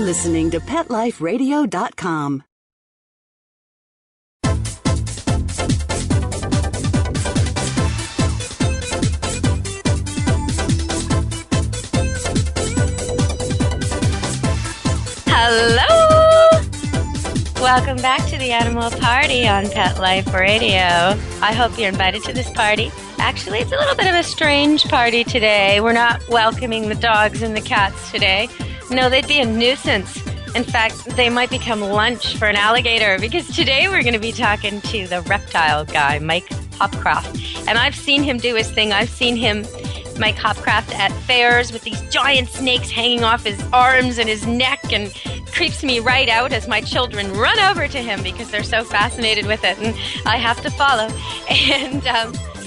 listening to PetLifeRadio.com. Hello! Welcome back to the Animal Party on Pet Life Radio. I hope you're invited to this party. Actually, it's a little bit of a strange party today. We're not welcoming the dogs and the cats today. No, they'd be a nuisance. In fact, they might become lunch for an alligator, because today we're going to be talking to the Reptile Guy, Mike Hopcraft. And I've seen him do his thing. I've seen him, Mike Hopcraft, at fairs with these giant snakes hanging off his arms and his neck, and creeps me right out as my children run over to him because they're so fascinated with it, and I have to follow. And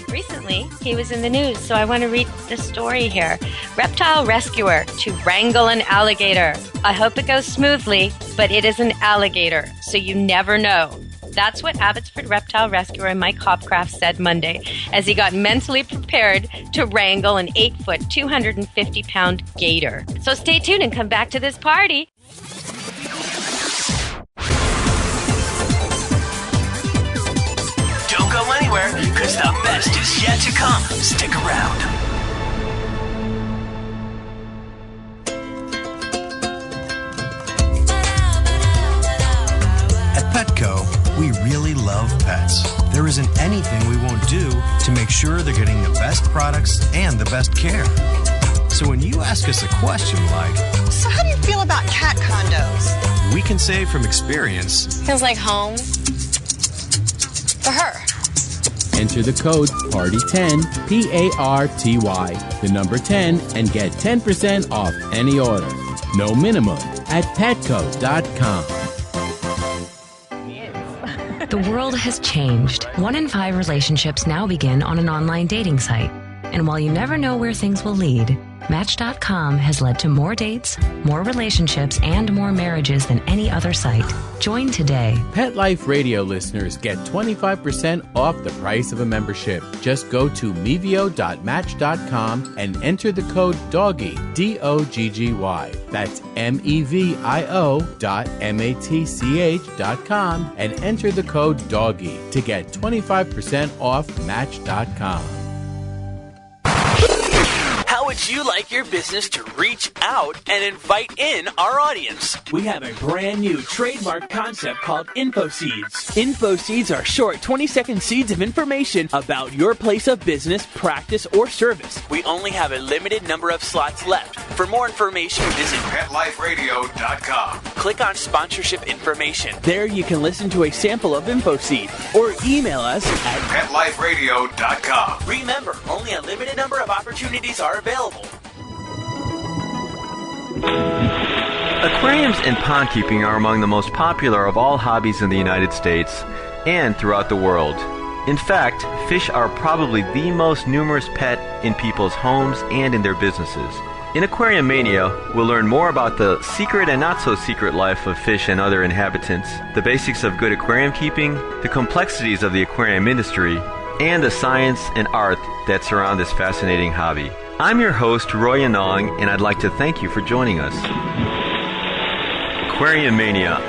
recently, he was in the news, so I want to read the story here. Reptile rescuer to wrangle an alligator. I hope it goes smoothly, but it is an alligator, so you never know. That's what Abbotsford reptile rescuer Mike Hopcraft said Monday as he got mentally prepared to wrangle an 8-foot, 250-pound gator. So stay tuned and come back to this party. Don't go anywhere, because the best is yet to come. Stick around. At Petco, we really love pets. There isn't anything we won't do to make sure they're getting the best products and the best care. So when you ask us a question like, so how do you feel about cat condos? We can say from experience, Feels like home for her. Enter the code PARTY10, P-A-R-T-Y, the number 10, and get 10% off any order. No minimum at petco.com. The world has changed. 1 in 5 relationships now begin on an online dating site. And while you never know where things will lead, Match.com has led to more dates, more relationships, and more marriages than any other site. Join today. Pet Life Radio listeners get 25% off the price of a membership. Just go to mevio.match.com and enter the code DOGGY, D-O-G-G-Y. That's mevio.match.com and enter the code DOGGY to get 25% off Match.com. How would you like your business to reach out and invite in our audience? We have a brand new trademark concept called InfoSeeds. InfoSeeds are short 20-second seeds of information about your place of business, practice, or service. We only have a limited number of slots left. For more information, visit PetLifeRadio.com. Click on sponsorship information. There you can listen to a sample of InfoSeed or email us at PetLifeRadio.com. Remember, only a limited number of opportunities are available. Aquariums and pond keeping are among the most popular of all hobbies in the United States and throughout the world. In fact, fish are probably the most numerous pet in people's homes and in their businesses. In Aquarium Mania, we'll learn more about the secret and not so secret life of fish and other inhabitants, the basics of good aquarium keeping, the complexities of the aquarium industry, and the science and art that surround this fascinating hobby. I'm your host, Roy Anong, and I'd like to thank you for joining us. Aquarium Mania.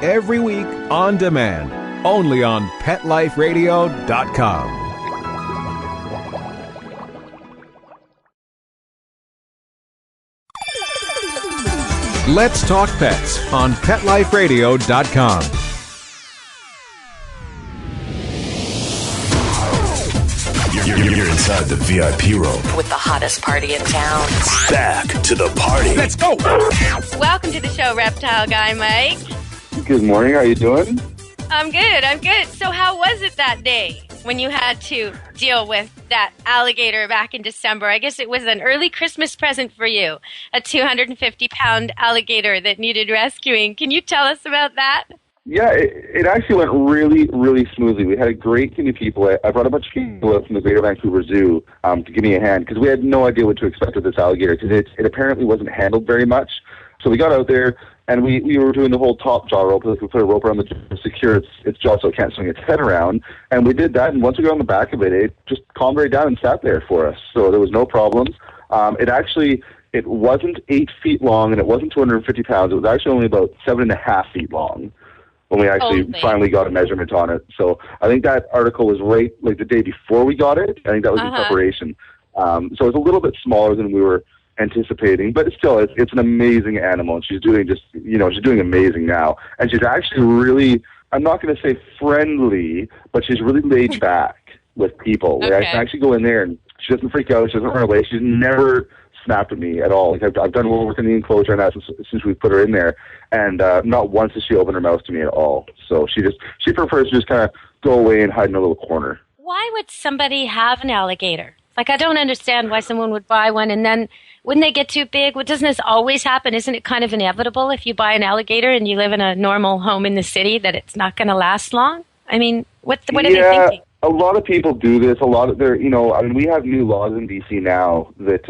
Every week on demand, only on PetLifeRadio.com. Let's Talk Pets on PetLifeRadio.com. You're inside the VIP room With the hottest party in town. Back to the party. Let's go! Welcome to the show, Reptile Guy, Mike. Good morning. How are you doing? I'm good. So how was it that day when you had to deal with that alligator back in December? I guess it was an early Christmas present for you, a 250-pound alligator that needed rescuing. Can you tell us about that? Yeah, it actually went really, really smoothly. We had a great team of people. I brought a bunch of people out from the Greater Vancouver Zoo to give me a hand because we had no idea what to expect with this alligator because it apparently wasn't handled very much. So we got out there and we were doing the whole top jaw rope. Like we put a rope around the jaw to secure its jaw so it can't swing its head around. And we did that, and once we got on the back of it, it just calmed right down and sat there for us. So there was no problems. It actually It wasn't 8 feet long, and it wasn't 250 pounds. It was actually only about 7.5 feet long when we actually finally got a measurement on it. So I think that article was right like the day before we got it. I think that was in preparation. So it's a little bit smaller than we were anticipating, but still, it's an amazing animal, and she's doing she's doing amazing now. And she's actually really, I'm not going to say friendly, but she's really laid back with people. Okay. I can actually go in there, and she doesn't freak out. She doesn't run away. She's never snapped at me at all. Like I've done work in the enclosure now since we put her in there, and not once has she opened her mouth to me at all. So she prefers to just kind of go away and hide in a little corner. Why would somebody have an alligator? Like, I don't understand why someone would buy one, and then wouldn't they get too big? Well, doesn't this always happen? Isn't it kind of inevitable if you buy an alligator and you live in a normal home in the city that it's not going to last long? I mean, what are they thinking? A lot of people do this. A lot of we have new laws in BC now that,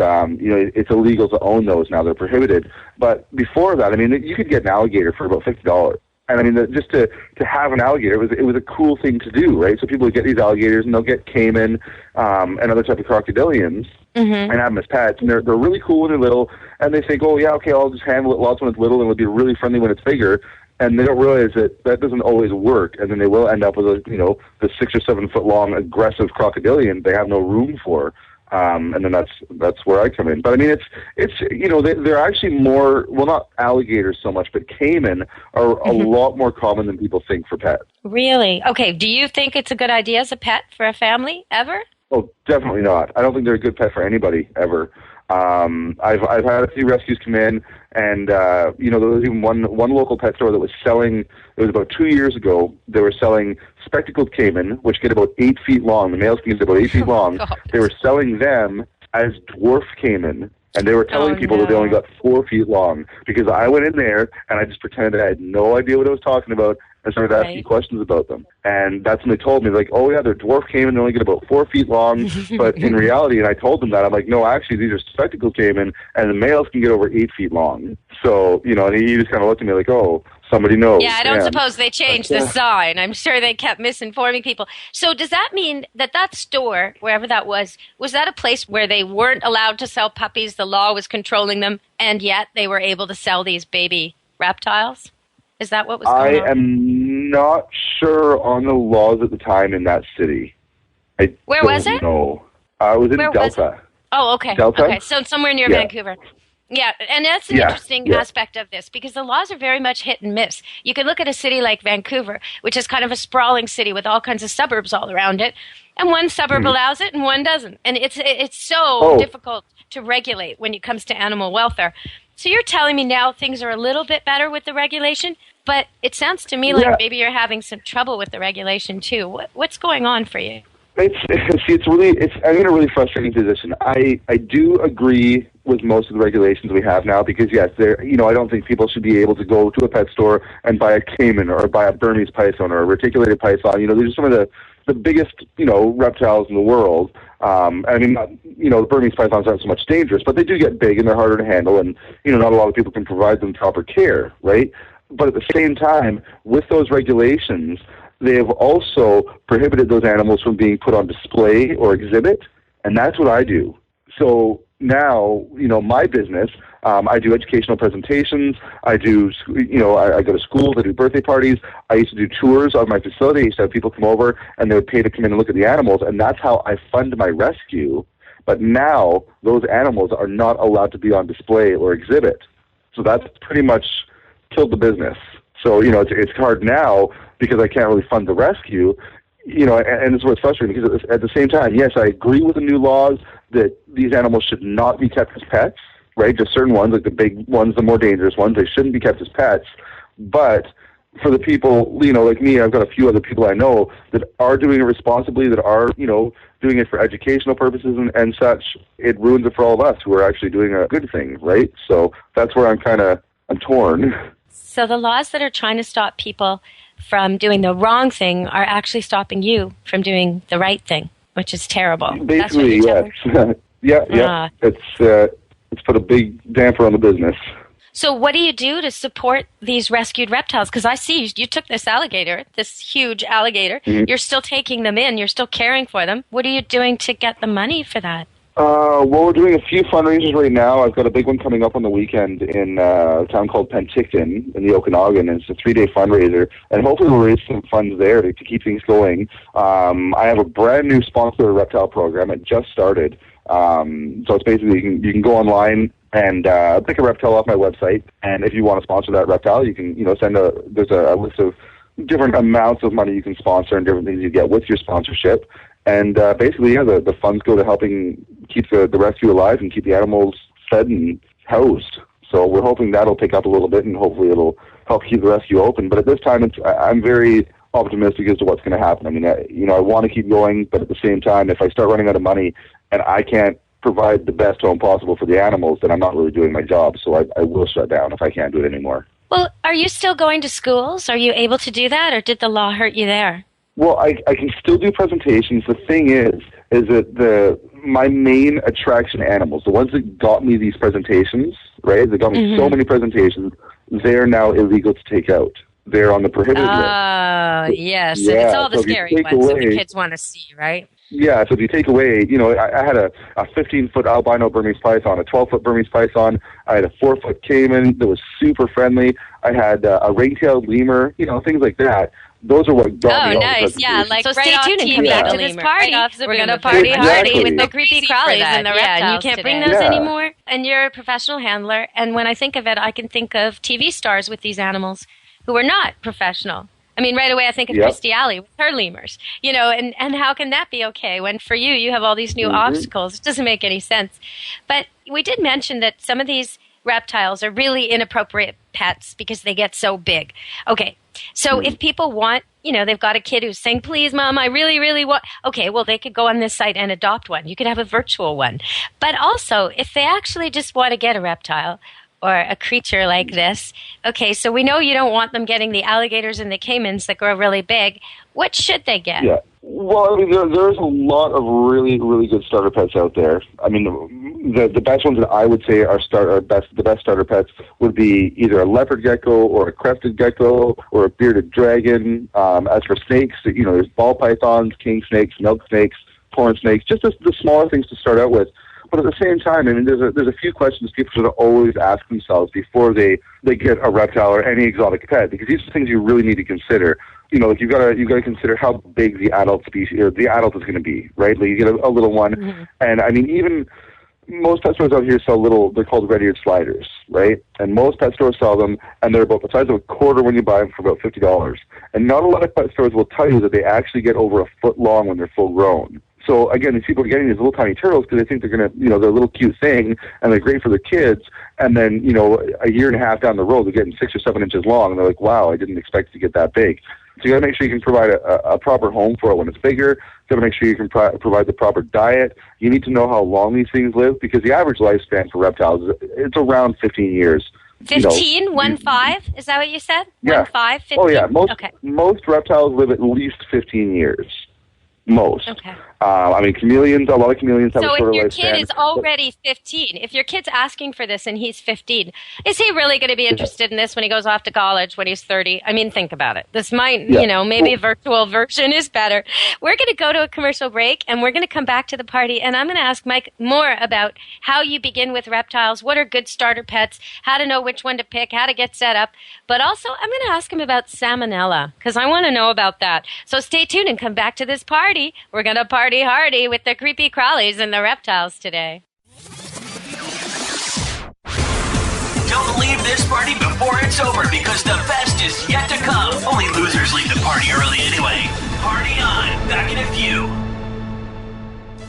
it's illegal to own those now. They're prohibited. But before that, I mean, you could get an alligator for about $50. And I mean, just to have an alligator, it was a cool thing to do, right? So people would get these alligators, and they'll get caiman and other type of crocodilians and have them as pets. And they're really cool when they're little, and they think, oh, yeah, okay, I'll just handle it lots when it's little, and it'll be really friendly when it's bigger. And they don't realize that doesn't always work, and then they will end up with the 6 or 7 foot long aggressive crocodilian they have no room for. And then that's where I come in. But I mean, it's they're actually more, well, not alligators so much, but caiman are a lot more common than people think for pets. Really? Okay. Do you think it's a good idea as a pet for a family ever? Oh, definitely not. I don't think they're a good pet for anybody ever. I've had a few rescues come in, and there was even one local pet store that was selling. It was about 2 years ago. They were selling spectacled caiman, which get about 8 feet long. The males can get about 8 feet long. God. They were selling them as dwarf caiman, and they were telling people that they only got 4 feet long. Because I went in there and I just pretended I had no idea what I was talking about. I started asking questions about them. And that's when they told me, like, oh, yeah, they're dwarf caiman. They only get about 4 feet long. But in reality, and I told them that, I'm like, no, actually, these are spectacled caiman, and the males can get over 8 feet long. So, and he just kind of looked at me like, oh, somebody knows. Yeah, I don't suppose they changed the sign. I'm sure they kept misinforming people. So does that mean that store, wherever that was that a place where they weren't allowed to sell puppies, the law was controlling them, and yet they were able to sell these baby reptiles? Is that what was going on? I am not sure on the laws at the time in that city. Where was it? No, I was in Delta. Oh, okay. Delta? Okay, so somewhere near Vancouver. Yeah, and that's an interesting aspect of this because the laws are very much hit and miss. You can look at a city like Vancouver, which is kind of a sprawling city with all kinds of suburbs all around it, and one suburb allows it and one doesn't. And it's so difficult to regulate when it comes to animal welfare. So you're telling me now things are a little bit better with the regulation, but it sounds to me like maybe you're having some trouble with the regulation too. What's going on for you? I'm in a really frustrating position. I do agree with most of the regulations we have now because yes, I don't think people should be able to go to a pet store and buy a caiman or buy a Burmese python or a reticulated python. These are some of the biggest, reptiles in the world. I mean, the Burmese pythons aren't so much dangerous, but they do get big and they're harder to handle, and not a lot of people can provide them proper care, right? But at the same time, with those regulations, they have also prohibited those animals from being put on display or exhibit, and that's what I do. So now, my business, I do educational presentations. I do, I go to schools. I do birthday parties. I used to do tours of my facility. I used to have people come over, and they would pay to come in and look at the animals, and that's how I fund my rescue. But now those animals are not allowed to be on display or exhibit. So that's pretty much killed the business. So, it's hard now because I can't really fund the rescue, and it's what's frustrating because at the same time, yes, I agree with the new laws that these animals should not be kept as pets, right? Just certain ones, like the big ones, the more dangerous ones, they shouldn't be kept as pets. But for the people, like me, I've got a few other people I know that are doing it responsibly, that are, doing it for educational purposes and such. It ruins it for all of us who are actually doing a good thing, right? So that's where I'm torn. So the laws that are trying to stop people from doing the wrong thing are actually stopping you from doing the right thing, which is terrible. Basically, yes. Yeah. It's put a big damper on the business. So what do you do to support these rescued reptiles? Because I see you took this alligator, this huge alligator. Mm-hmm. You're still taking them in. You're still caring for them. What are you doing to get the money for that? Well, we're doing a few fundraisers right now. I've got a big one coming up on the weekend in a town called Penticton in the Okanagan, and it's a 3-day fundraiser, and hopefully we'll raise some funds there to keep things going. I have a brand new sponsor reptile program. It just started. So it's basically you can go online and pick a reptile off my website, and if you want to sponsor that reptile, you can there's a list of different amounts of money you can sponsor and different things you get with your sponsorship. And basically, the funds go to helping keep the rescue alive and keep the animals fed and housed. So we're hoping that'll pick up a little bit, and hopefully it'll help keep the rescue open. But at this time, I'm very optimistic as to what's going to happen. I mean, I want to keep going, but at the same time, if I start running out of money and I can't provide the best home possible for the animals, then I'm not really doing my job. So I will shut down if I can't do it anymore. Well, are you still going to schools? Are you able to do that, or did the law hurt you there? Well, I can still do presentations. The thing is that my main attraction animals, the ones that got me these presentations, right, that got me so many presentations, they're now illegal to take out. They're on the prohibited list. Yes. Yeah, it's all the scary ones that the kids want to see, right? Yeah, so if you take away, I had a 15-foot albino Burmese python, a 12-foot Burmese python. I had a 4-foot caiman that was super friendly. I had a ring-tailed lemur, things like that. Those are what got me. Oh, nice. Yeah, so stay tuned and come back to this party. We're going to party hardy with the creepy crawlies and the reptiles. And you can't bring those anymore. And you're a professional handler. And when I think of it, I can think of TV stars with these animals who are not professional. I mean, right away I think of Christy Alley with her lemurs, and how can that be okay when for you have all these new obstacles? It doesn't make any sense. But we did mention that some of these reptiles are really inappropriate pets because they get so big. Okay, so if people want, they've got a kid who's saying, please, Mom, I really, really want, okay, well, they could go on this site and adopt one. You could have a virtual one. But also, if they actually just want to get a reptile or a creature like this, okay, so we know you don't want them getting the alligators and the caimans that grow really big. What should they get? Yeah. Well, I mean, there's a lot of really, really good starter pets out there. I mean, the best ones that I would say the best starter pets would be either a leopard gecko or a crested gecko or a bearded dragon. As for snakes, there's ball pythons, king snakes, milk snakes, corn snakes, just the smaller things to start out with. But at the same time, I mean, there's a few questions people should always ask themselves before they get a reptile or any exotic pet, because these are things you really need to consider. Like you've got to consider how big the adult species or the adult is going to be, right? Like you get a little one, and I mean, even most pet stores out here sell they're called red-eared sliders, right? And most pet stores sell them, and they're about the size of a quarter when you buy them for about $50. And not a lot of pet stores will tell you that they actually get over a foot long when they're full grown. So again, these people are getting these little tiny turtles because they think they're going to, they're a little cute thing and they're great for their kids. And then, a year and a half down the road, they're getting 6 or 7 inches long, and they're like, wow, I didn't expect it to get that big. So you got to make sure you can provide a proper home for it when it's bigger. You got to make sure you can provide the proper diet. You need to know how long these things live, because the average lifespan for reptiles, it's around 15 years. 15? 1-5? Is that what you said? Yeah. 1-5? 15? Oh, yeah. Most reptiles live at least 15 years. Most. Okay. I mean, a lot of chameleons have a shorter lifespan. So if your kid is already 15, if your kid's asking for this and he's 15, is he really going to be interested in this when he goes off to college when he's 30? I mean, think about it. This might, maybe a virtual version is better. We're going to go to a commercial break, and we're going to come back to the party, and I'm going to ask Mike more about how you begin with reptiles, what are good starter pets, how to know which one to pick, how to get set up. But also, I'm going to ask him about salmonella, because I want to know about that. So stay tuned and come back to this party. We're going to party hardy with the creepy crawlies and the reptiles today. Don't leave this party before it's over, because the best is yet to come. Only losers leave the party early anyway. Party on. Back in a few.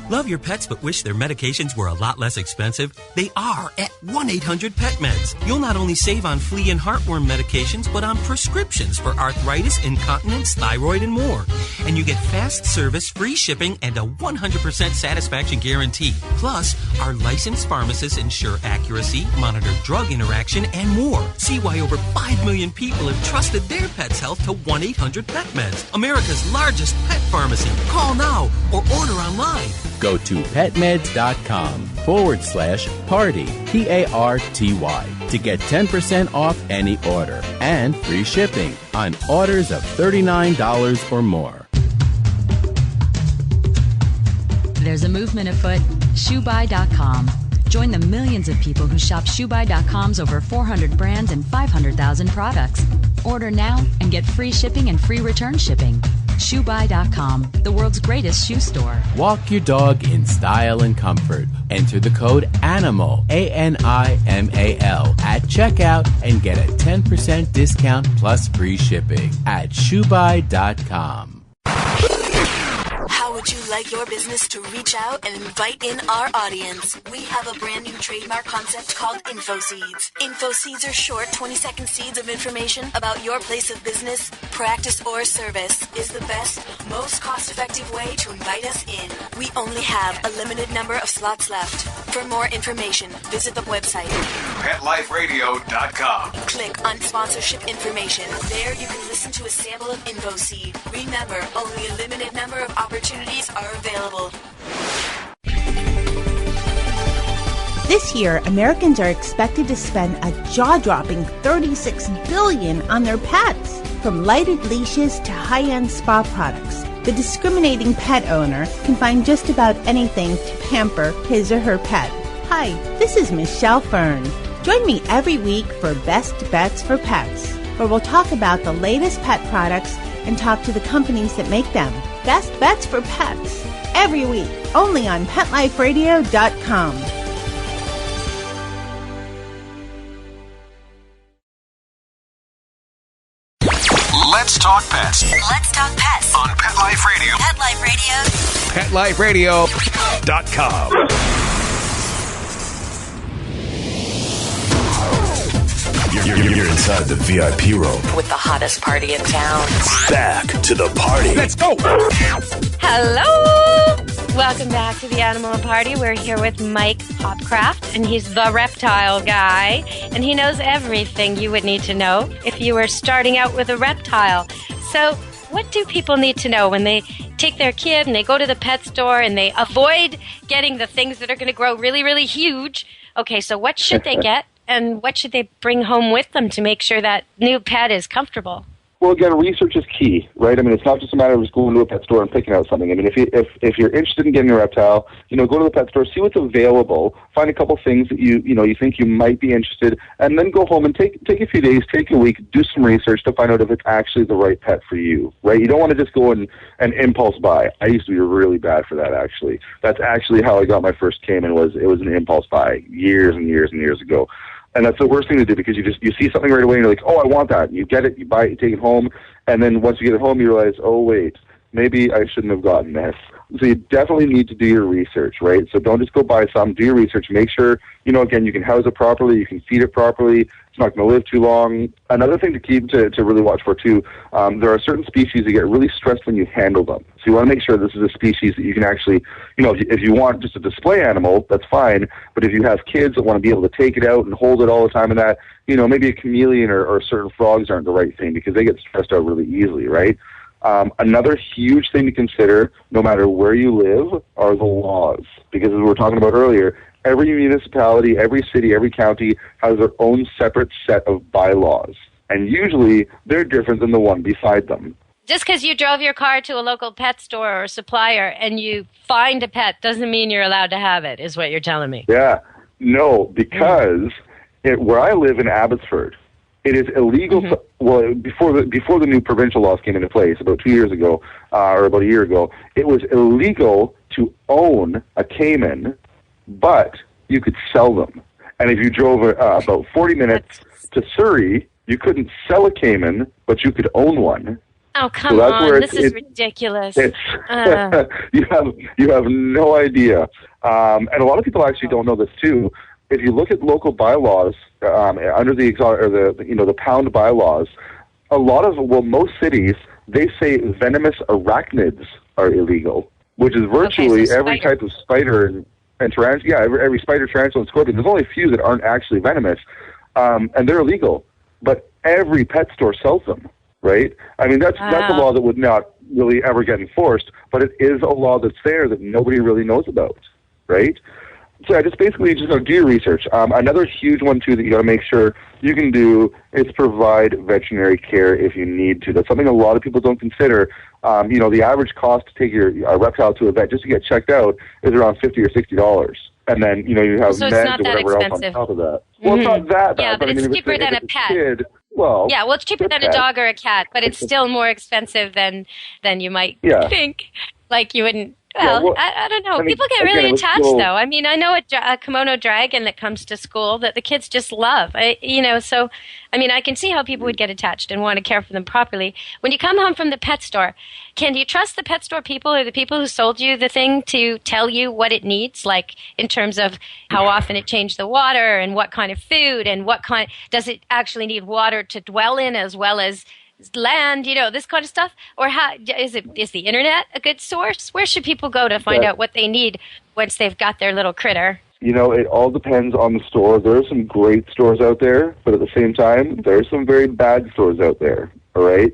Love your pets but wish their medications were a lot less expensive? They are at 1-800-PET-MEDS. You'll not only save on flea and heartworm medications, but on prescriptions for arthritis, incontinence, thyroid, and more. And you get fast service, free shipping, and a 100% satisfaction guarantee. Plus, our licensed pharmacists ensure accuracy, monitor drug interaction, and more. See why over 5 million people have trusted their pet's health to 1-800-PET-MEDS, America's largest pet pharmacy. Call now or order online. Go to petmeds.com/party, PARTY, to get 10% off any order and free shipping on orders of $39 or more. There's a movement afoot. ShoeBuy.com. Join the millions of people who shop ShoeBuy.com's over 400 brands and 500,000 products. Order now and get free shipping and free return shipping. ShoeBuy.com, the world's greatest shoe store. Walk your dog in style and comfort. Enter the code ANIMAL, ANIMAL, at checkout and get a 10% discount plus free shipping at ShoeBuy.com. How would you like your business to reach out and invite in our audience? We have a brand new trademark concept called InfoSeeds. InfoSeeds are short 20-second seeds of information about your place of business, practice, or service. Is the best, most cost-effective way to invite us in. We only have a limited number of slots left. For more information, visit the website PetLifeRadio.com. Click on sponsorship information. There you can listen to a sample of InfoSeed. Remember, only a limited number of opportunities are available. This year, Americans are expected to spend a jaw-dropping $36 billion on their pets. From lighted leashes to high-end spa products, the discriminating pet owner can find just about anything to pamper his or her pet. Hi, this is Michelle Fern. Join me every week for Best Bets for Pets, where we'll talk about the latest pet products and talk to the companies that make them. Best Bets for Pets, every week, only on PetLifeRadio.com. Let's talk pets Let's talk pets on Pet Life Radio. Pet Life Radio. PetLifeRadio.com. You're inside the VIP room with the hottest party in town. Back to the party. Let's go. Hello! Welcome back to the Animal Party. We're here with Mike Hopcraft, and he's the Reptile Guy, and he knows everything you would need to know if you were starting out with a reptile. So, what do people need to know when they take their kid and they go to the pet store and they avoid getting the things that are going to grow really, really huge? Okay, so what should they get, and what should they bring home with them to make sure that new pet is comfortable? Well, again, research is key, right? I mean, it's not just a matter of just going to a pet store and picking out something. I mean, if you're interested in getting a reptile, go to the pet store, see what's available, find a couple things that you think you might be interested, and then go home and take a few days, take a week, do some research to find out if it's actually the right pet for you, right? You don't want to just go and impulse buy. I used to be really bad for that, actually. That's actually how I got my first Cayman. It was an impulse buy years and years and years ago. And that's the worst thing to do, because you see something right away and you're like, oh, I want that. You get it, you buy it, you take it home, and then once you get it home, you realize, oh, wait, maybe I shouldn't have gotten this. So you definitely need to do your research, right? So don't just go buy some. Do your research. Make sure, again, you can house it properly, you can feed it properly. It's not going to live too long. Another thing to keep to really watch for, too, there are certain species that get really stressed when you handle them. So you want to make sure this is a species that you can actually, if you want just a display animal, that's fine. But if you have kids that want to be able to take it out and hold it all the time and that, maybe a chameleon or certain frogs aren't the right thing, because they get stressed out really easily, right? Another huge thing to consider, no matter where you live, are the laws. Because as we were talking about earlier, every municipality, every city, every county has their own separate set of bylaws. And usually, they're different than the one beside them. Just because you drove your car to a local pet store or supplier and you find a pet doesn't mean you're allowed to have it, is what you're telling me. Yeah. No, because where I live in Abbotsford, it is illegal. Before the new provincial laws came into place about 2 years ago, or about a year ago, it was illegal to own a Cayman, but you could sell them. And if you drove about 40 minutes to Surrey, you couldn't sell a Cayman, but you could own one. Oh, come on. This is ridiculous. You have no idea. And a lot of people actually don't know this, too. If you look at local bylaws under the pound bylaws, most cities, they say venomous arachnids are illegal, which is virtually every type of spider and tarantula. Yeah, every spider, tarantula, and scorpion. There's only a few that aren't actually venomous, and they're illegal. But every pet store sells them, right? I mean, that's a law that would not really ever get enforced, but it is a law that's there that nobody really knows about, right? So I just do your research. Another huge one, too, that you got to make sure you can do is provide veterinary care if you need to. That's something a lot of people don't consider. The average cost to take your reptile to a vet just to get checked out is around $50 or $60. And then, you have so meds not or that whatever expensive. else on top of that. Well, it's not that bad. Yeah, but it's cheaper than a pet. It's cheaper than a dog or a cat, but it's still more expensive than you might think. Like you wouldn't. Well, I don't know. People get really attached, though. I mean, I know a kimono dragon that comes to school that the kids just love. So, I mean, I can see how people would get attached and want to care for them properly. When you come home from the pet store, can you trust the pet store people or the people who sold you the thing to tell you what it needs, like in terms of how often it changed the water and what kind of food and does it actually need water to dwell in as well as land, this kind of stuff? Or is the internet a good source? Where should people go to find out what they need once they've got their little critter? It all depends on the store. There are some great stores out there, but at the same time, there are some very bad stores out there, all right?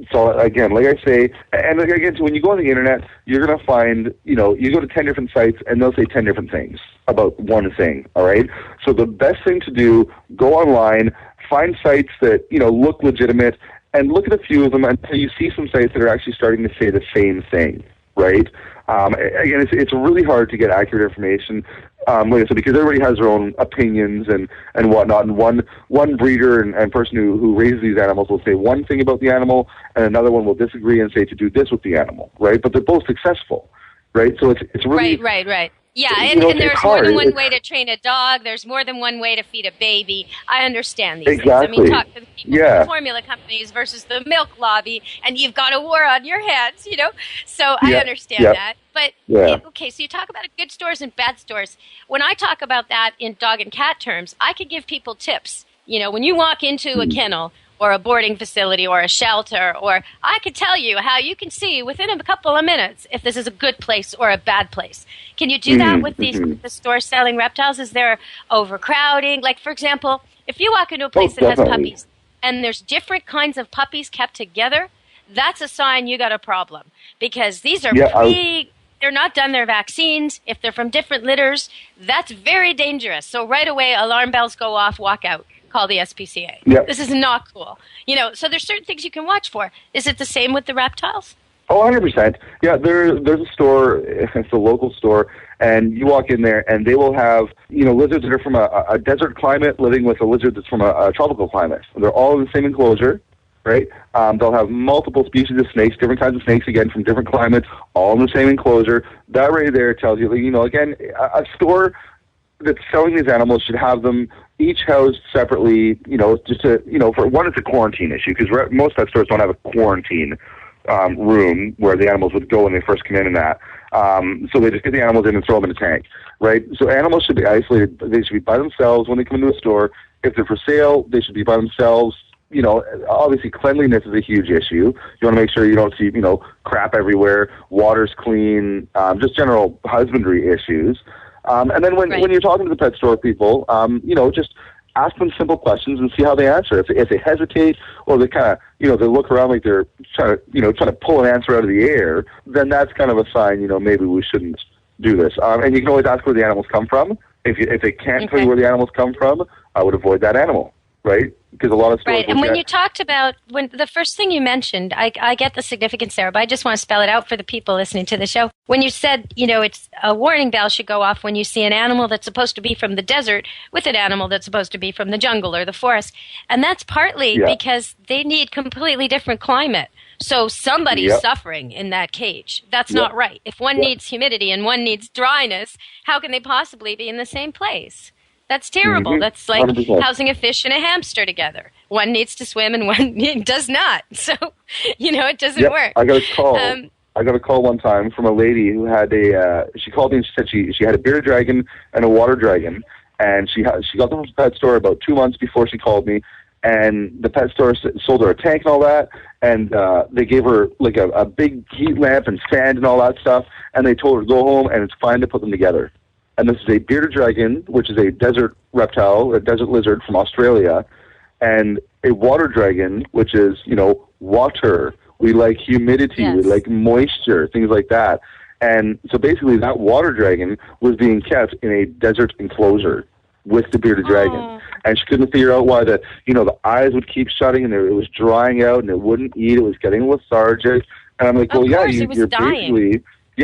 So, again, like I say, and again, so when you go on the internet, you're going to find, you go to 10 different sites, and they'll say 10 different things about one thing, all right? So the best thing to do, go online, find sites that, look legitimate, and look at a few of them until you see some sites that are actually starting to say the same thing, right? Again, it's really hard to get accurate information, like I said, because everybody has their own opinions and whatnot. And one breeder and person who raises these animals will say one thing about the animal, and another one will disagree and say to do this with the animal, right? But they're both successful, right? So it's really right. Yeah, and there's more than one way to train a dog. There's more than one way to feed a baby. I understand these things. I mean, talk to the people from the formula companies versus the milk lobby, and you've got a war on your hands, So I understand that. But, okay, so you talk about good stores and bad stores. When I talk about that in dog and cat terms, I could give people tips. When you walk into a kennel or a boarding facility or a shelter, or I could tell you how you can see within a couple of minutes if this is a good place or a bad place. Can you do that with the stores selling reptiles? Is there overcrowding? Like, for example, if you walk into a place that has puppies and there's different kinds of puppies kept together, that's a sign you got a problem, because these are they're not done their vaccines. If they're from different litters, that's very dangerous. So right away, alarm bells go off, walk out. Call the SPCA. Yep. This is not cool. So there's certain things you can watch for. Is it the same with the reptiles? Oh, 100%. Yeah, there's a store, it's a local store, and you walk in there, and they will have, lizards that are from a desert climate living with a lizard that's from a tropical climate. They're all in the same enclosure, right? They'll have multiple species of snakes, different kinds of snakes, again, from different climates, all in the same enclosure. That right there tells you, again, a store that's selling these animals should have them each housed separately, just to, for one, it's a quarantine issue, because most pet stores don't have a quarantine room where the animals would go when they first come in and that. So they just get the animals in and throw them in a tank, right? So animals should be isolated. They should be by themselves when they come into a store. If they're for sale, they should be by themselves. Obviously cleanliness is a huge issue. You want to make sure you don't see, crap everywhere, water's clean, just general husbandry issues. And then when you're talking to the pet store people, just ask them simple questions and see how they answer. If they hesitate or they kind of, they look around like they're trying to pull an answer out of the air, then that's kind of a sign, maybe we shouldn't do this. And you can always ask where the animals come from. If they can't tell you where the animals come from, I would avoid that animal, right? Because a lot of stores... Right, and when you talked about, when the first thing you mentioned, I get the significance there, but I just want to spell it out for the people listening to the show. When you said, it's a warning bell should go off when you see an animal that's supposed to be from the desert with an animal that's supposed to be from the jungle or the forest. And that's partly because they need completely different climate. So somebody's suffering in that cage. That's not right. If one needs humidity and one needs dryness, how can they possibly be in the same place? That's terrible. That's like 100%. Housing a fish and a hamster together. One needs to swim and one does not. So, it doesn't work. I got a call. I got a call one time from a lady who had she called me and she said she had a bearded dragon and a water dragon, and she got them from the pet store about 2 months before she called me, and the pet store sold her a tank and all that, and they gave her like a big heat lamp and sand and all that stuff, and they told her to go home and it's fine to put them together. And this is a bearded dragon, which is a desert reptile, a desert lizard from Australia, and a water dragon, which is, water. We like humidity, we like moisture, things like that. And so basically that water dragon was being kept in a desert enclosure with the bearded dragon. And she couldn't figure out why the eyes would keep shutting and it was drying out and it wouldn't eat. It was getting lethargic. And I'm like, well, yeah,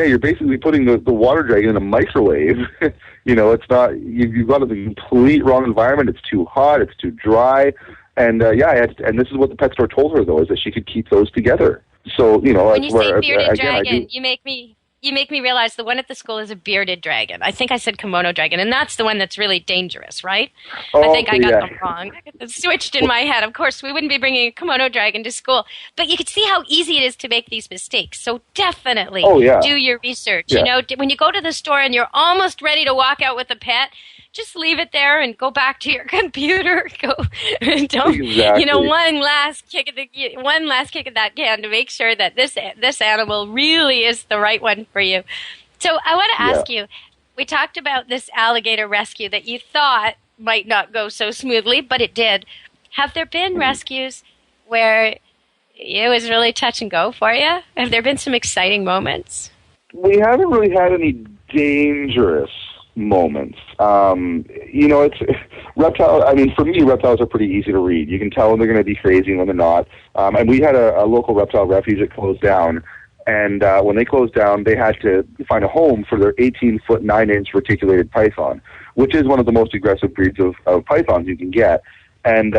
you're basically putting the water dragon in a microwave. It's not, you've got the complete wrong environment. It's too hot. It's too dry. And and this is what the pet store told her, though, is that she could keep those together. So, when you say bearded dragon, you make me realize the one at the school is a bearded dragon. I think I said kimono dragon, and that's the one that's really dangerous, right? I think I got them wrong. It switched in my head. Of course, we wouldn't be bringing a kimono dragon to school, but you could see how easy it is to make these mistakes. So definitely do your research. Yeah. When you go to the store and you're almost ready to walk out with a pet, just leave it there and go back to your computer. One last kick at that can to make sure that this animal really is the right one for you. So I want to ask you, we talked about this alligator rescue that you thought might not go so smoothly, but it did. Have there been rescues where it was really touch and go for you? Have there been some exciting moments? We haven't really had any dangerous moments. It's reptile. I mean, for me, reptiles are pretty easy to read. You can tell when they're going to be crazy and when they're not. And we had a local reptile refuge that closed down. And when they closed down, they had to find a home for their 18-foot, 9-inch reticulated python, which is one of the most aggressive breeds of pythons you can get. And,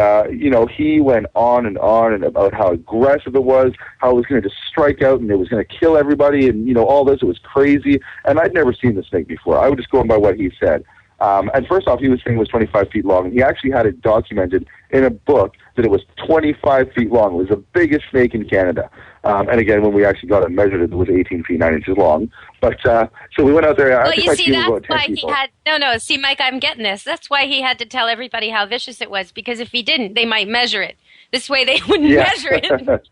he went on and about how aggressive it was, how it was going to just strike out and it was going to kill everybody and, all this. It was crazy. And I'd never seen the snake before. I would just go by what he said. And first off, he was saying it was 25 feet long. And he actually had it documented in a book that it was 25 feet long. It was the biggest snake in Canada. And again, when we actually got it measured, it was 18 feet, 9 inches long. But, so we went out there. Well, you see, that's why he had, see, Mike, I'm getting this. That's why he had to tell everybody how vicious it was, because if he didn't, they might measure it. This way they wouldn't measure it.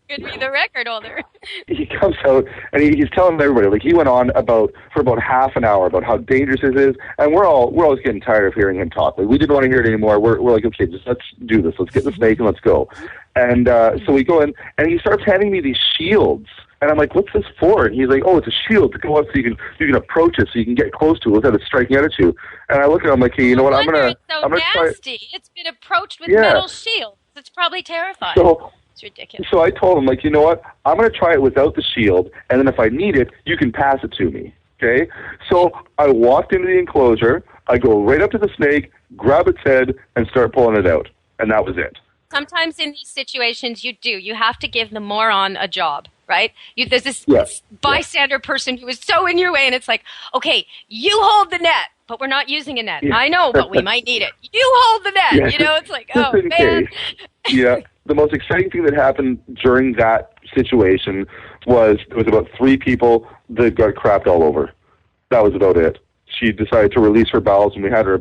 He could be the record holder. He comes out and he's telling everybody, like he went on for about half an hour about how dangerous it is, and we're always getting tired of hearing him talk. Like we didn't want to hear it anymore. We're like, okay, just let's do this. Let's get the snake and let's go. And so we go in and he starts handing me these shields. And I'm like, what's this for? And he's like, oh, it's a shield to go up so you can approach it, so you can get close to it without it striking out at you. And I look at him like, hey, you know what? I'm gonna nasty. Try. It's been approached with metal shields. It's probably terrifying. So, it's ridiculous. So I told him, like, you know what? I'm gonna try it without the shield, and then if I need it, you can pass it to me. Okay? So I walked into the enclosure. I go right up to the snake, grab its head, and start pulling it out. And that was it. Sometimes in these situations, you have to give the moron a job, right? There's this bystander person who is so in your way, and it's like, okay, you hold the net, but we're not using a net. I know, but we might need it. You hold the net. It's like, oh, man. The most exciting thing that happened during that situation was there was about 3 people that got crapped all over. That was about it. She decided to release her bowels, and we had her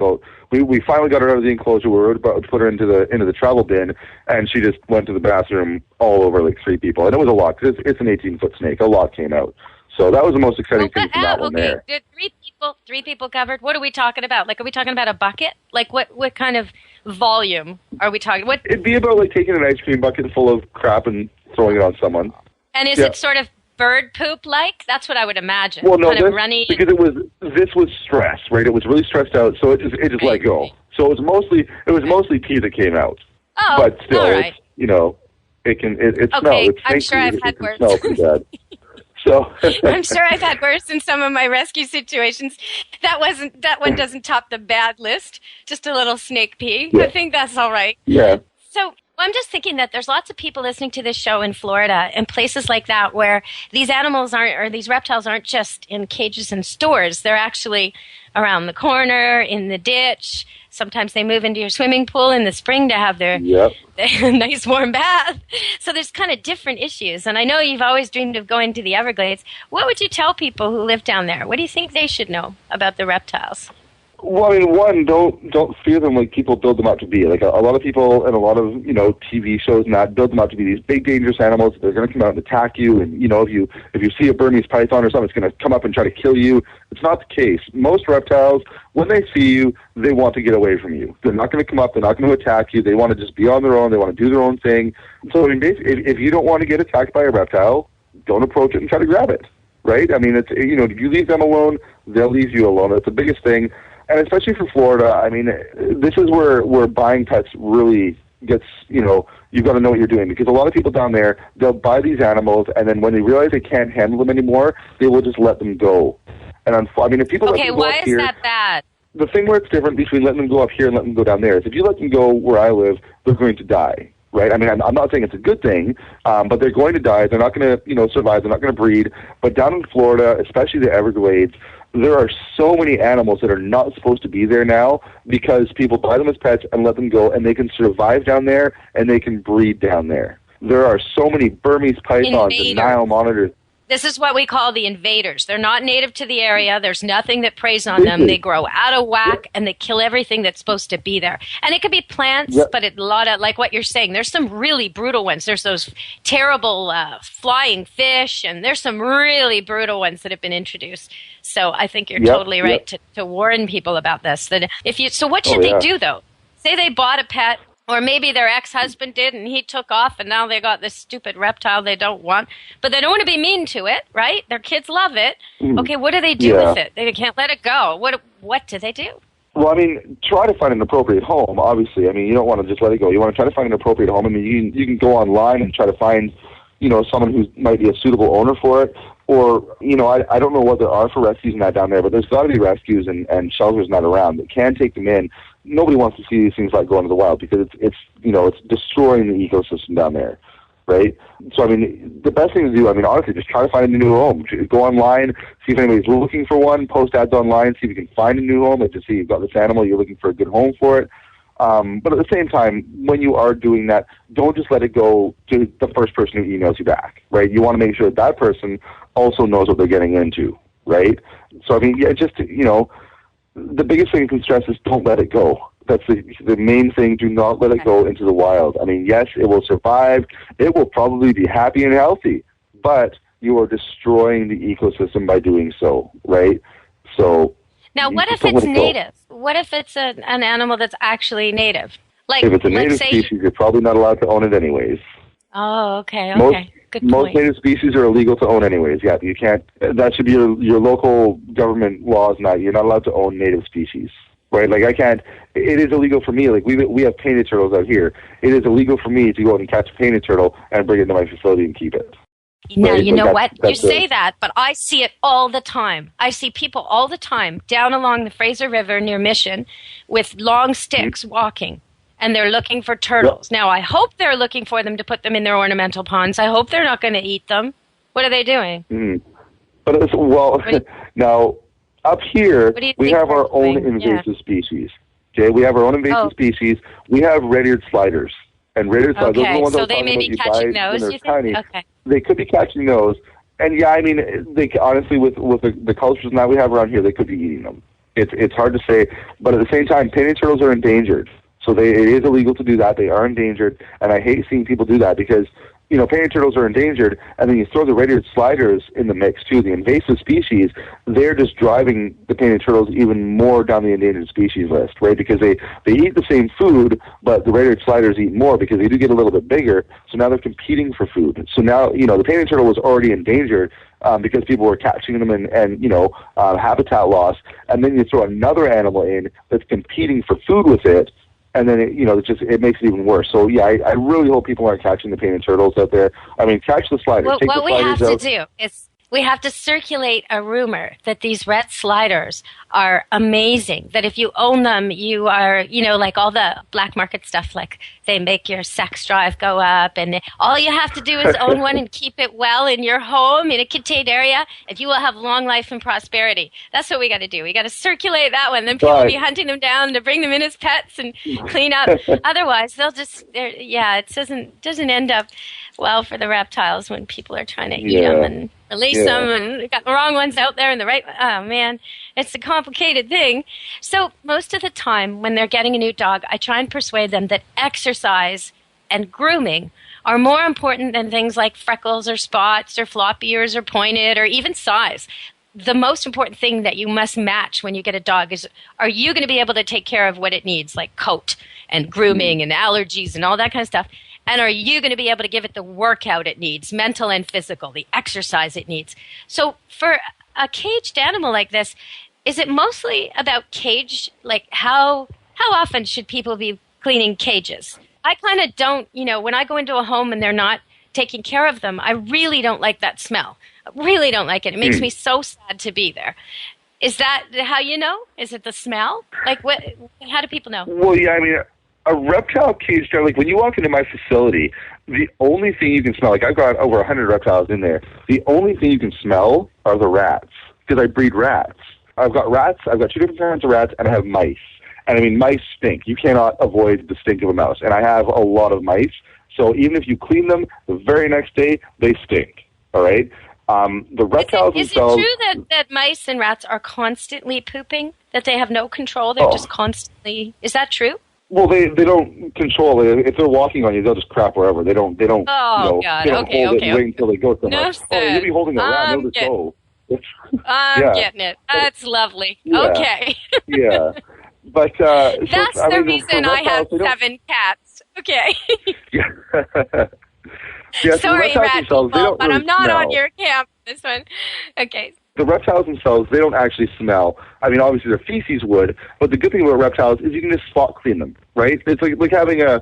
we finally got her out of the enclosure. We were about to put her into the travel bin, and she just went to the bathroom all over like 3 people. And it was a lot, because it's an 18-foot snake. A lot came out. So that was the most exciting thing from that one there. Did 3 people covered? What are we talking about? Like, are we talking about a bucket? Like, what kind of volume are we talking? What? It'd be about like taking an ice cream bucket full of crap and throwing it on someone. And is it sort of bird poop like? That's what I would imagine. Well, no, kind of runny. Because this was stress, right? It was really stressed out, so it just let go. So it was mostly pee that came out. Oh, but still, all right. It smells. It's I'm sure I've had worse. Smell pretty bad. So I'm sure I've had worse in some of my rescue situations. That one doesn't top the bad list. Just a little snake pee. Yeah. I think that's all right. Yeah. So I'm just thinking that there's lots of people listening to this show in Florida and places like that where these animals these reptiles aren't just in cages and stores. They're actually around the corner, in the ditch. Sometimes they move into your swimming pool in the spring to have their nice warm bath. So there's kind of different issues. And I know you've always dreamed of going to the Everglades. What would you tell people who live down there? What do you think they should know about the reptiles? Well, I mean, one, don't fear them like people build them up to be. Like a lot of people and a lot of TV shows and that build them up to be these big dangerous animals. They're going to come out and attack you, and if you see a Burmese python or something, it's going to come up and try to kill you. It's not the case. Most reptiles, when they see you, they want to get away from you. They're not going to come up. They're not going to attack you. They want to just be on their own. They want to do their own thing. So I mean, if you don't want to get attacked by a reptile, don't approach it and try to grab it. Right? I mean, it's if you leave them alone, they'll leave you alone. That's the biggest thing. And especially for Florida, I mean, this is where buying pets really gets, you've got to know what you're doing, because a lot of people down there, they'll buy these animals, and then when they realize they can't handle them anymore, they will just let them go. And if people let them go why up here, is that bad? The thing where it's different between letting them go up here and letting them go down there is if you let them go where I live, they're going to die, right? I mean, I'm not saying it's a good thing, but they're going to die. They're not going to, survive. They're not going to breed. But down in Florida, especially the Everglades, there are so many animals that are not supposed to be there now because people buy them as pets and let them go, and they can survive down there and they can breed down there. There are so many Burmese pythons and Nile monitors. This is what we call the invaders. They're not native to the area. There's nothing that preys on them. They grow out of whack, and they kill everything that's supposed to be there. And it could be plants, but a lot of, like what you're saying, there's some really brutal ones. There's those terrible flying fish, and there's some really brutal ones that have been introduced. So I think you're totally right to warn people about this. So what should they do, though? Say they bought a pet, or maybe their ex-husband did, and he took off, and now they got this stupid reptile they don't want. But they don't want to be mean to it, right? Their kids love it. Okay, what do they do with it? They can't let it go. What do they do? Well, try to find an appropriate home, obviously. You don't want to just let it go. You want to try to find an appropriate home. You can go online and try to find, someone who might be a suitable owner for it. Or, I don't know what there are for rescues and that down there, but there's got to be rescues and shelters not around that can take them in. Nobody wants to see these things like go into the wild because it's destroying the ecosystem down there, right? So, the best thing to do, honestly, just try to find a new home. Go online, see if anybody's looking for one, post ads online, see if you can find a new home. Like to see you've got this animal, you're looking for a good home for it. But at the same time, when you are doing that, don't just let it go to the first person who emails you back, right? You want to make sure that person also knows what they're getting into, right? So, the biggest thing you can stress is don't let it go. That's the main thing. Do not let it go into the wild. Yes, it will survive. It will probably be happy and healthy, but you are destroying the ecosystem by doing so, right? So now, what if it's native? What if it's an animal that's actually native? Like, if it's a native species, you're probably not allowed to own it anyways. Oh, okay. Good point. Most native species are illegal to own anyways. Yeah, you can't. That should be your local government laws. You're not allowed to own native species, right? Like I can't. It is illegal for me. Like we have painted turtles out here. It is illegal for me to go out and catch a painted turtle and bring it into my facility and keep it. Now, right? you know what? You say that, but I see it all the time. I see people all the time down along the Fraser River near Mission with long sticks walking. And they're looking for turtles. Yep. Now, I hope they're looking for them to put them in their ornamental ponds. I hope they're not going to eat them. What are they doing? But now, up here, we have our own invasive species. Okay, we have our own invasive species. We have red-eared sliders. And red-eared sliders, those are the ones so they may be catching those, you think? Tiny. Okay. They could be catching those. And they honestly, with the cultures that we have around here, they could be eating them. It's hard to say. But at the same time, painted turtles are endangered. So it is illegal to do that. They are endangered, and I hate seeing people do that because, painted turtles are endangered, and then you throw the red-eared sliders in the mix too, the invasive species. They're just driving the painted turtles even more down the endangered species list, right? Because they eat the same food, but the red-eared sliders eat more because they do get a little bit bigger, so now they're competing for food. So now, the painted turtle was already endangered because people were catching them and habitat loss, and then you throw another animal in that's competing for food with it, and then it makes it even worse. So I really hope people aren't catching the painted turtles out there. Catch the sliders. Well, take what the sliders we have to do is we have to circulate a rumor that these red sliders are amazing, that if you own them, you are, like all the black market stuff, like they make your sex drive go up, and all you have to do is own one and keep it well in your home in a contained area, and you will have long life and prosperity. That's what we got to do. We got to circulate that one. Then people will be hunting them down to bring them in as pets and clean up. Otherwise, they'll just, it doesn't end up well for the reptiles when people are trying to eat them and release them, and we got the wrong ones out there and the right. Oh man, it's a complicated thing. So most of the time when they're getting a new dog, I try and persuade them that exercise and grooming are more important than things like freckles or spots or flop ears or pointed or even size. The most important thing that you must match when you get a dog is, are you going to be able to take care of what it needs, like coat and grooming and allergies and all that kind of stuff? And are you going to be able to give it the workout it needs, mental and physical, the exercise it needs? So for a caged animal like this, is it mostly about cage? Like how often should people be cleaning cages? I kind of don't, when I go into a home and they're not taking care of them, I really don't like that smell. I really don't like it. It makes me so sad to be there. Is that how you know? Is it the smell? Like, how do people know? Well, yeah, I mean, a reptile cage, like when you walk into my facility, the only thing you can smell, like I've got over 100 reptiles in there, the only thing you can smell are the rats, because I breed rats. I've got rats, I've got 2 different kinds of rats, and I have mice. And I mean, mice stink. You cannot avoid the stink of a mouse. And I have a lot of mice, so even if you clean them, the very next day, they stink, all right? The reptiles themselves... Is it true that mice and rats are constantly pooping? That they have no control? They're just constantly... Is that true? Well, they don't control it. If they're walking on you, they'll just crap wherever. They don't. Oh, God. They don't hold it and wait until they go somewhere. No, sir. You'll be holding it around. They'll just go. I'm getting it. That's lovely. Yeah. Okay. Yeah. But that's the reason I have 7 cats. Okay. Yeah, sorry, rat people, but really I'm not smell. on your camp. This one. Okay. The reptiles themselves, they don't actually smell. I mean, obviously their feces would, but the good thing about reptiles is you can just spot clean them, right? It's like having a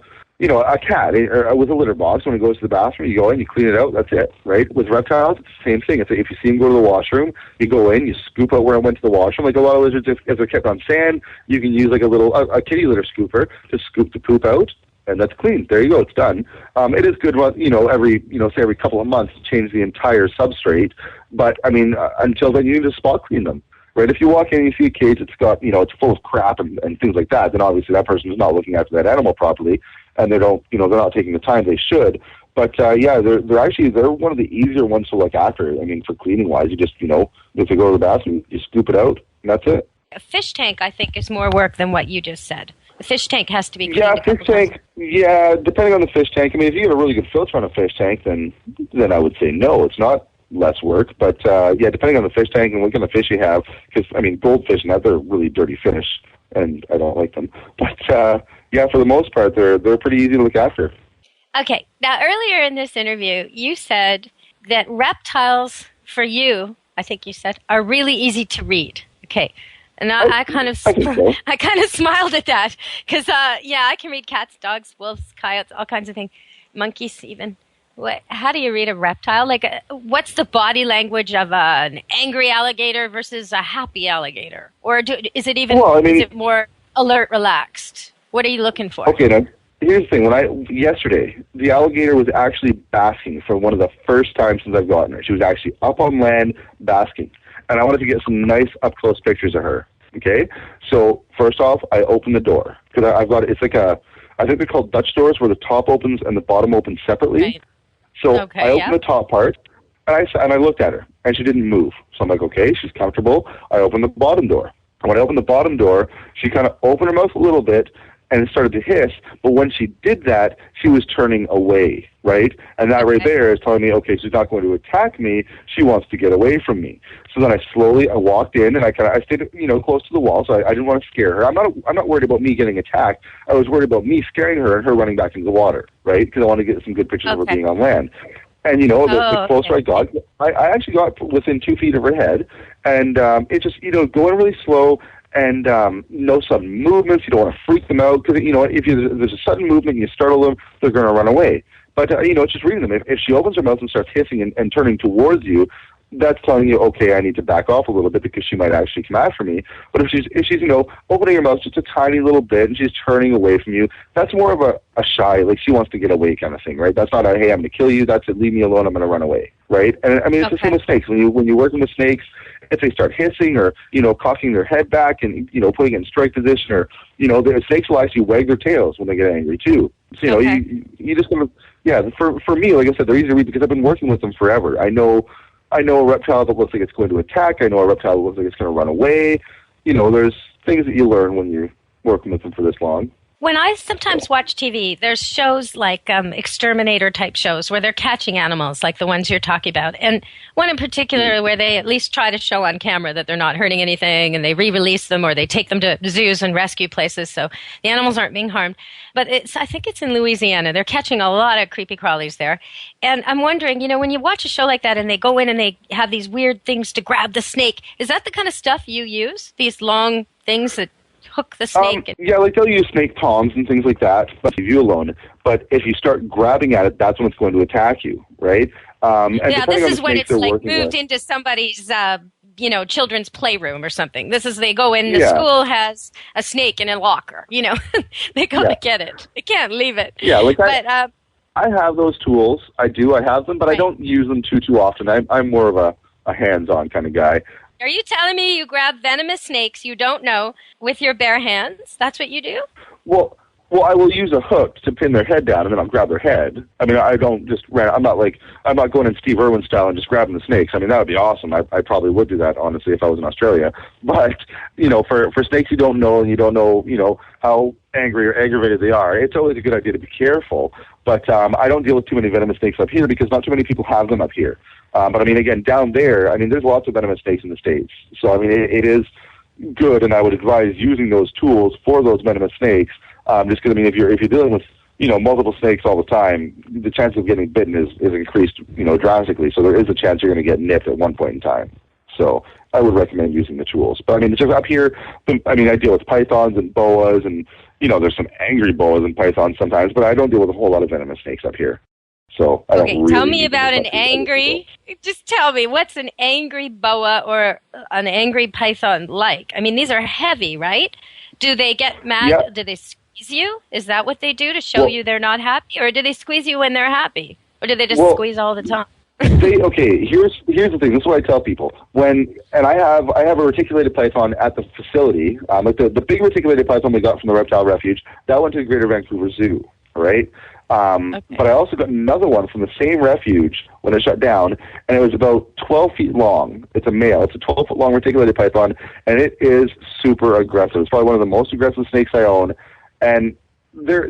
cat with a litter box. When it goes to the bathroom, you go in, you clean it out, that's it, right? With reptiles, it's the same thing. It's like if you see them go to the washroom, you go in, you scoop out where it went to the washroom. Like a lot of lizards, if they're kept on sand, you can use like a kitty litter scooper to scoop the poop out, and that's clean. There you go, it's done. It is good, every couple of months to change the entire substrate. But I mean, until then, you need to spot clean them, right? If you walk in and you see a cage that's got, it's full of crap and things like that, then obviously that person is not looking after that animal properly, and they're not taking the time they should. But they're one of the easier ones to look after. I mean, for cleaning wise, you just if you go to the bathroom, you scoop it out, and that's it. A fish tank, I think, is more work than what you just said. The fish tank has to be cleaned. Yeah, fish tank. Yeah, depending on the fish tank. I mean, if you have a really good filter on a fish tank, then I would say no, it's not less work. But depending on the fish tank and what kind of fish you have, because I mean, goldfish and that, they're really dirty fish, and I don't like them. But for the most part, they're pretty easy to look after. Okay. Now, earlier in this interview, you said that reptiles, for you, I think you said, are really easy to read. Okay. And I kind of smiled at that because, I can read cats, dogs, wolves, coyotes, all kinds of things, monkeys even. How do you read a reptile? Like, what's the body language of an angry alligator versus a happy alligator? Or is it even is it more alert, relaxed? What are you looking for? Okay, now, here's the thing. Yesterday, the alligator was actually basking for one of the first times since I've gotten her. She was actually up on land basking. And I wanted to get some nice up-close pictures of her, okay? So, first off, I opened the door. Because it's like I think they're called Dutch doors, where the top opens and the bottom opens separately. Right. So, I opened the top part, and I looked at her, and she didn't move. So I'm like, okay, she's comfortable. I opened the bottom door. And when I opened the bottom door, she kind of opened her mouth a little bit, and it started to hiss, but when she did that, she was turning away, right? And that right there is telling me, okay, she's not going to attack me, she wants to get away from me. So then I walked in, and I stayed, close to the wall, so I didn't want to scare her. I'm not worried about me getting attacked. I was worried about me scaring her and her running back into the water, right? Because I wanted to get some good pictures of her being on land. And, the closer I got, I actually got within 2 feet of her head, and it just, going really slow, and no sudden movements. You don't want to freak them out because, if there's a sudden movement and you startle them, they're going to run away. But, it's just reading them. If she opens her mouth and starts hissing and turning towards you, that's telling you, okay, I need to back off a little bit because she might actually come after me. But if she's opening her mouth just a tiny little bit and she's turning away from you, that's more of a shy, like she wants to get away kind of thing, right? That's not a, hey, I'm going to kill you. That's a, leave me alone, I'm going to run away, right? And I mean, it's the same with snakes. When you're working with snakes, if they start hissing or, cocking their head back and, putting it in strike position or, the snakes will actually wag their tails when they get angry too. So, you just want to, for me, like I said, they're easy to read because I've been working with them forever. I know a reptile that looks like it's going to attack. I know a reptile that looks like it's going to run away. There's things that you learn when you're working with them for this long. When I sometimes watch TV, there's shows like exterminator-type shows where they're catching animals, like the ones you're talking about. And one in particular where they at least try to show on camera that they're not hurting anything, and they re-release them or they take them to zoos and rescue places so the animals aren't being harmed. But I think it's in Louisiana. They're catching a lot of creepy crawlies there. And I'm wondering, when you watch a show like that and they go in and they have these weird things to grab the snake, is that the kind of stuff you use? These long things that hook the snake? Yeah, like they'll use snake tongs and things like that, but leave you alone. But if you start grabbing at it, that's when it's going to attack you, right? And This is when it's like with, moved into somebody's, children's playroom or something. This is, they go in, the school has a snake in a locker, they go to get it. They can't leave it. Yeah, like but, I have those tools. I have them, but I don't use them too often. I'm more of a hands-on kind of guy. Are you telling me you grab venomous snakes you don't know with your bare hands? That's what you do? Well, I will use a hook to pin their head down, and then I'll grab their head. I mean, I don't just I'm not going in Steve Irwin style and just grabbing the snakes. I mean, that would be awesome. I probably would do that, honestly, if I was in Australia. But, for snakes you don't know, and you don't know, how angry or aggravated they are, it's always a good idea to be careful. But I don't deal with too many venomous snakes up here because not too many people have them up here. But, I mean, again, down there, I mean, there's lots of venomous snakes in the States. So, I mean, it is good, and I would advise using those tools for those venomous snakes. Just because, I mean, if you're dealing with, multiple snakes all the time, the chance of getting bitten is increased, drastically. So there is a chance you're going to get nipped at one point in time. So I would recommend using the tools. But, I mean, just up here, I mean, I deal with pythons and boas, and, there's some angry boas and pythons sometimes, but I don't deal with a whole lot of venomous snakes up here. So I don't really tell me about an angry, just tell me, what's an angry boa or an angry python like? I mean, these are heavy, right? Do they get mad? Yeah. Do they squeeze you? Is that what they do to show you they're not happy? Or do they squeeze you when they're happy? Or do they just squeeze all the time? Here's the thing. This is what I tell people. I have a reticulated python at the facility. Like the big reticulated python we got from the Reptile Refuge, that went to the Greater Vancouver Zoo, right? But I also got another one from the same refuge when it shut down, and it was about 12 feet long. It's a male. It's a 12-foot long reticulated python, and it is super aggressive. It's probably one of the most aggressive snakes I own, and their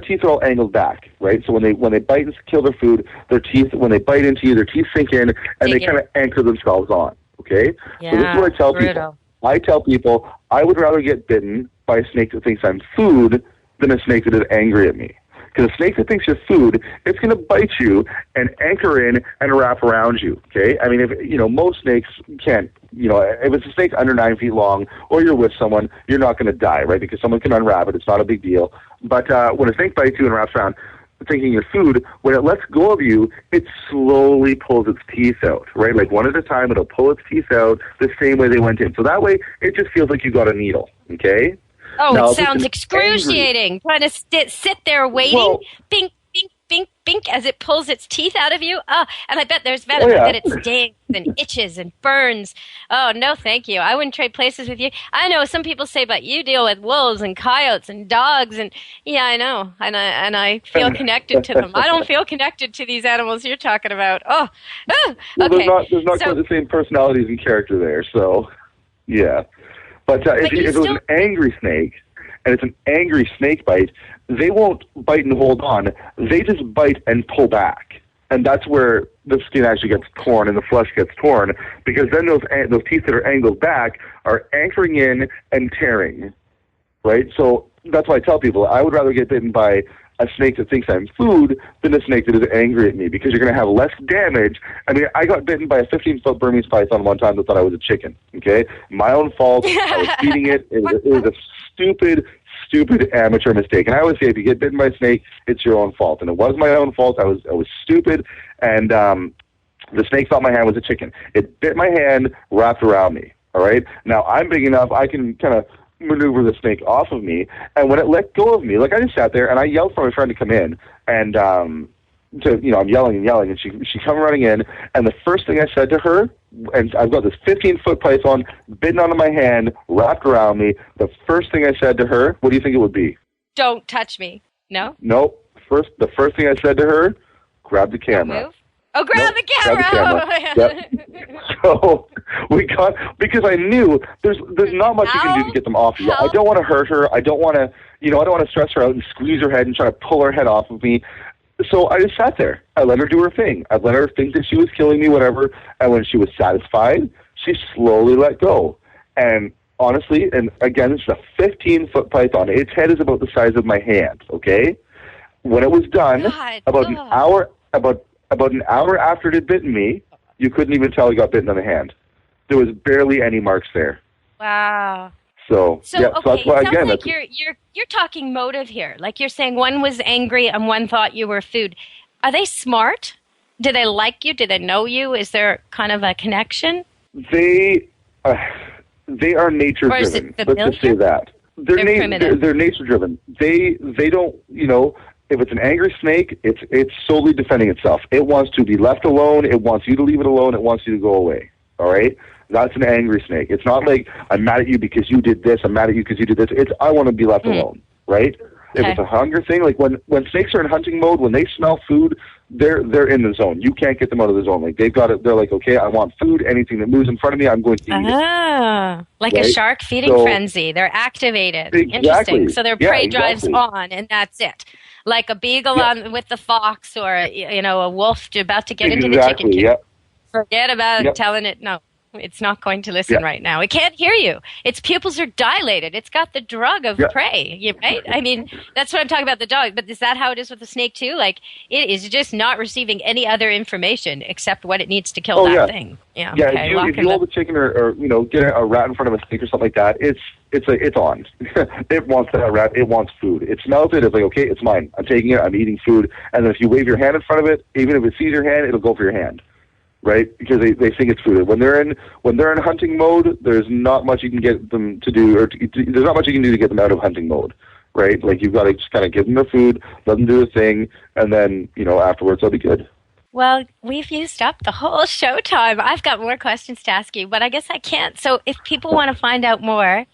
teeth are all angled back, right? So when they bite and kill their food, their teeth, when they bite into you, their teeth sink in, and they kind of anchor themselves on, okay? Yeah, so this is what I tell people. I tell people I would rather get bitten by a snake that thinks I'm food than a snake that is angry at me. Because a snake that thinks you're food, it's going to bite you and anchor in and wrap around you, okay? I mean, if most snakes can't, if it's a snake under 9 feet long or you're with someone, you're not going to die, right? Because someone can unwrap it. It's not a big deal. But when a snake bites you and wraps around thinking you're food, when it lets go of you, it slowly pulls its teeth out, right? Like one at a time, it'll pull its teeth out the same way they went in. So that way, it just feels like you got a needle, okay? Oh, now, it sounds excruciating. Trying to sit there waiting, bink, bink, bink, bink, as it pulls its teeth out of you. Oh, and I bet there's venom. I bet it stings and itches and burns. Oh, no, thank you. I wouldn't trade places with you. I know some people say, but you deal with wolves and coyotes and dogs, and yeah, I know, and I feel connected to them. I don't feel connected to these animals you're talking about. Okay. Well, there's not quite the same personalities and character there, so yeah. But if it was an angry snake, and it's an angry snake bite, they won't bite and hold on. They just bite and pull back. And that's where the skin actually gets torn and the flesh gets torn, because then those teeth that are angled back are anchoring in and tearing, right? So that's why I tell people I would rather get bitten by a snake that thinks I'm food than a snake that is angry at me, because you're going to have less damage. I mean, I got bitten by a 15-foot Burmese python one time that thought I was a chicken, okay? My own fault. I was feeding it. It was a stupid amateur mistake. And I always say, if you get bitten by a snake, it's your own fault. And it was my own fault. I was stupid, and the snake thought my hand was a chicken. It bit my hand, wrapped around me, all right? Now, I'm big enough, I can kind of maneuver the snake off of me, and when it let go of me, like I just sat there and I yelled for my friend to come in, and I'm yelling and yelling, and she come running in, and the first thing I said to her, and I've got this 15-foot python bitten onto my hand, wrapped around me, the first thing I said to her, what do you think it would be? Don't touch me. No? Nope. The first thing I said to her, grab the camera. Move? Oh, grab the camera! Grab the camera. Yep. So because I knew there's not much you can do to get them off you. I don't want to hurt her. I don't want to stress her out and squeeze her head and try to pull her head off of me. So I just sat there. I let her do her thing. I let her think that she was killing me, whatever. And when she was satisfied, she slowly let go. And honestly, and again, it's a 15-foot python. Its head is about the size of my hand, okay? When it was done, about an hour after it had bitten me, you couldn't even tell it got bitten on the hand. There was barely any marks there. Wow. So okay, that's why, it sounds again, like you're talking motive here. Like you're saying one was angry and one thought you were food. Are they smart? Do they like you? Do they know you? Is there kind of a connection? They are nature driven. Let's just say that. They're nature driven. They don't, if it's an angry snake, it's solely defending itself. It wants to be left alone. It wants you to leave it alone. It wants you to go away. All right? That's an angry snake. It's not like, I'm mad at you because you did this. I'm mad at you because you did this. It's, I want to be left alone. Right? If it's a hunger thing, like when snakes are in hunting mode, when they smell food, they're in the zone. You can't get them out of the zone. Like they've got it. They're like, okay, I want food. Anything that moves in front of me, I'm going to eat it. Like a shark feeding frenzy. They're activated. Exactly. Interesting. So their prey drives on, and that's it. Like a beagle on with the fox, or a wolf about to get into the chicken coop. Yep. Forget about telling it no. It's not going to listen right now. It can't hear you. Its pupils are dilated. It's got the drug of prey, right? I mean, that's what I'm talking about the dog. But is that how it is with the snake too? Like, it is just not receiving any other information except what it needs to kill that thing. Yeah. Yeah. Okay. If you hold a chicken or get a rat in front of a snake or something like that, it's on. It wants that rat. It wants food. It smells it. It's like, okay, it's mine. I'm taking it. I'm eating food. And then if you wave your hand in front of it, even if it sees your hand, it'll go for your hand. Right, because they think it's food. When they're in hunting mode, there's not much you can get them to do, there's not much you can do to get them out of hunting mode. Right, like you've got to just kind of give them their food, let them do their thing, and then afterwards they'll be good. Well, we've used up the whole show time. I've got more questions to ask you, but I guess I can't. So if people want to find out more,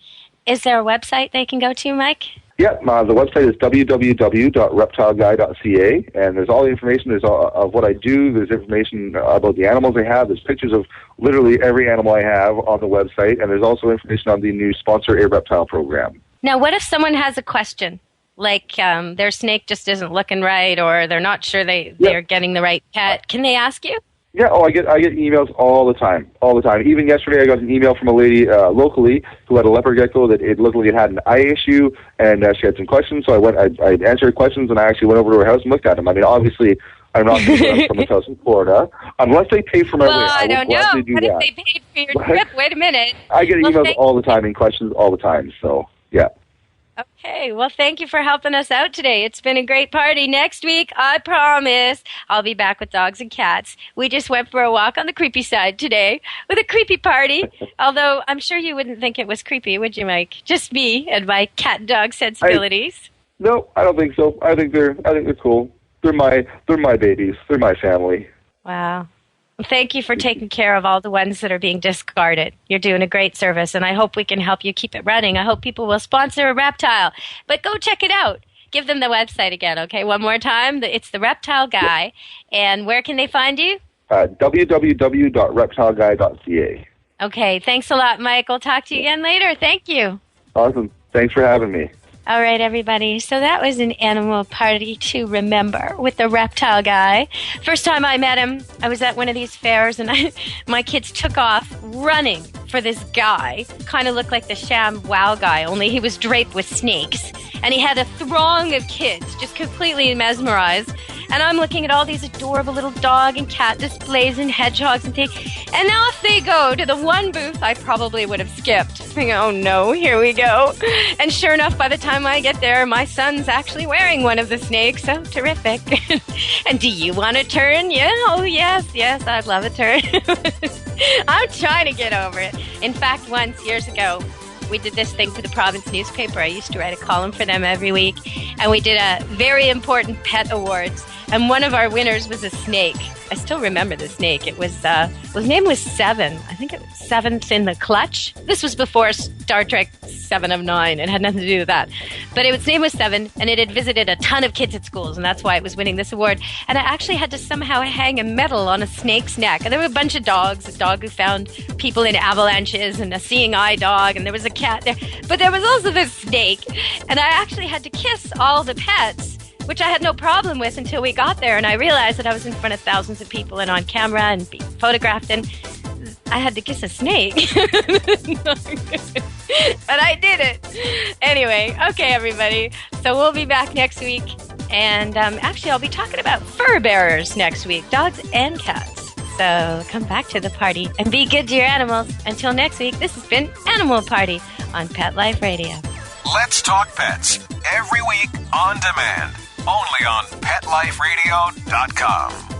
is there a website they can go to, Mike? Yeah, the website is www.reptileguy.ca, and there's all the information. There's of what I do. There's information about the animals I have. There's pictures of literally every animal I have on the website, and there's also information on the new Sponsor a Reptile program. Now, what if someone has a question, like their snake just isn't looking right, or they're not sure they're getting the right pet? Can they ask you? Yeah, I get emails all the time. Even yesterday, I got an email from a lady locally who had a leopard gecko that it looked like it had an eye issue, and she had some questions. So I answered her questions, and I actually went over to her house and looked at them. I mean, obviously, I'm not going to from a house in Florida unless they pay for my way. I don't know. What if they paid for your trip? Wait a minute. I get emails all the time and questions all the time. So yeah. Okay, well, thank you for helping us out today. It's been a great party. Next week, I promise, I'll be back with dogs and cats. We just went for a walk on the creepy side today with a creepy party, although I'm sure you wouldn't think it was creepy, would you, Mike? Just me and my cat and dog sensibilities. No, I don't think so. I think they're cool. They're my babies. They're my family. Wow. Well, thank you for taking care of all the ones that are being discarded. You're doing a great service, and I hope we can help you keep it running. I hope people will sponsor a reptile. But go check it out. Give them the website again, okay? One more time. It's the Reptile Guy. And where can they find you? www.reptileguy.ca. Okay, thanks a lot, Mike. We'll talk to you again later. Thank you. Awesome. Thanks for having me. All right, everybody. So that was an animal party to remember with the Reptile Guy. First time I met him, I was at one of these fairs, and my kids took off running for this guy. Kind of looked like the sham wow guy, only he was draped with snakes. And he had a throng of kids just completely mesmerized. And I'm looking at all these adorable little dog and cat displays and hedgehogs and things. And off they go to the one booth I probably would have skipped. Thinking, oh no, here we go. And sure enough, by the time I get there, my son's actually wearing one of the snakes. So terrific. And do you want a turn? Yeah, oh yes, I'd love a turn. I'm trying to get over it. In fact, once, years ago, we did this thing for the Province newspaper. I used to write a column for them every week. And we did a very important pet awards. And one of our winners was a snake. I still remember the snake. It was, his name was Seven. I think it was Seventh in the Clutch. This was before Star Trek 7 of 9. It had nothing to do with that. But its name was Seven, and it had visited a ton of kids at schools, and that's why it was winning this award. And I actually had to somehow hang a medal on a snake's neck. And there were a bunch of dogs, a dog who found people in avalanches, and a seeing eye dog, and there was a cat there. But there was also this snake. And I actually had to kiss all the pets, which I had no problem with until we got there, and I realized that I was in front of thousands of people and on camera and being photographed, and I had to kiss a snake. But I did it. Anyway, okay, everybody. So we'll be back next week, and actually I'll be talking about fur bearers next week, dogs and cats. So come back to the party and be good to your animals. Until next week, this has been Animal Party on Pet Life Radio. Let's talk pets every week on demand, only on PetLifeRadio.com.